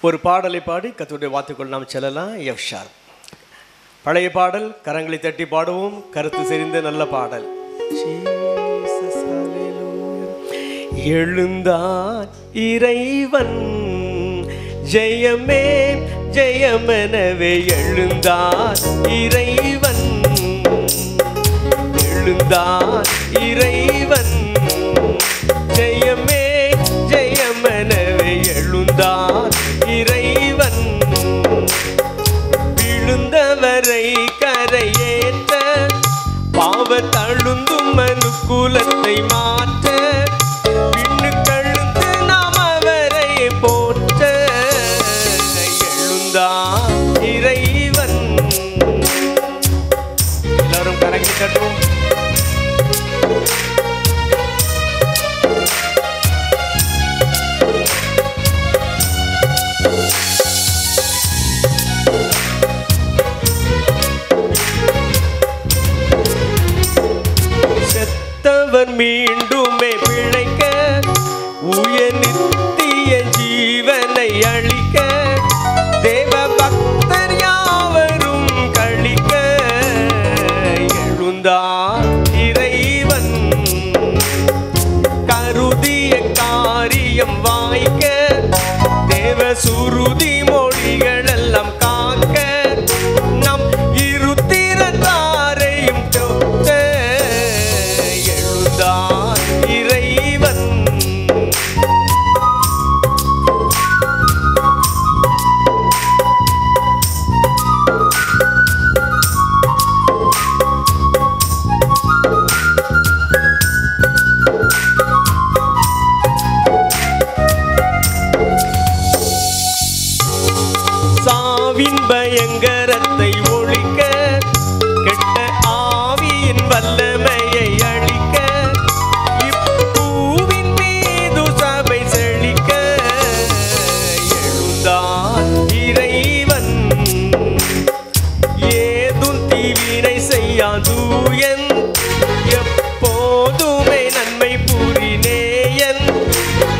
ஒரு பாடலை பாடி கர்த்தருடைய வார்த்தைக்குள் நாம் செல்லலாம். எஃப்ஷார் பழைய பாடல், கரங்களை தட்டி பாடுவோம். கருத்து செறிந்த நல்ல பாடல். எழுந்தான் இறைவன், ஜெயமே ஜெயமெனவே எழுந்தான் இறைவன், எழுந்தான் இறைவன், ஜெயமே ஜெயமெனவே எழுந்தான் இறைவன், விழுந்தவரை கரையேற்ற, பாவ தழுந்தும் மனுக்குலத்தை மாற்ற, விண்ணு கழுந்து நாம் அவரை போற்ற, எழுந்தான் இறைவன். எல்லாரும் கரங்களை தட்டுவோம். செத்தவர் மீண்டுமே பிழைக்க, உயர் நித்திய ஜீவனை அளிக்க, தேவ பக்தர் யாவரும் கழிக்க, எழுந்தார் இறைவன், கருதிய காரியம் வாய்க்க, தேவ சுருதி மொழிகள் எல்லாம் காக்க, நம் இருத்திரத்தாரையும் தொட்ட, எழுந்தார் இறைவன். சாவின் பயங்கரத்தை ஒழிக்க, கெட்ட ஆவியின் வல்லமையை அழிக்க, இப்பூவின் மீது சபை செழிக்க, எழுந்தான் இறைவன், ஏதும் தீவினை செய்யாதூயன், எப்போதுமே நன்மை புரிநேயன்,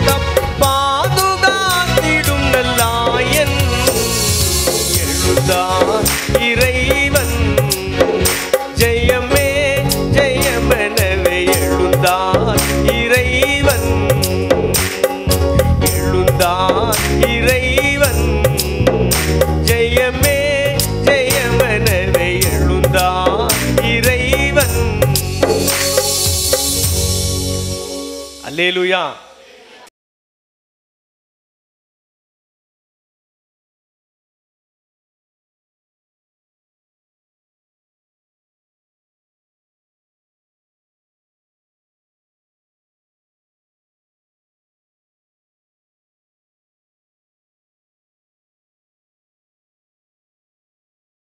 தப்பாதுகாத்திடும் நல்லாயன், எழுந்தான் இறைவன், ஜெயமே ஜெயமெனவே எழுந்தான் இறைவன், எழுந்தான் இறைவன், ஜெயமே ஜெயமெனவே எழுந்தான் இறைவன். அல்லேலூயா.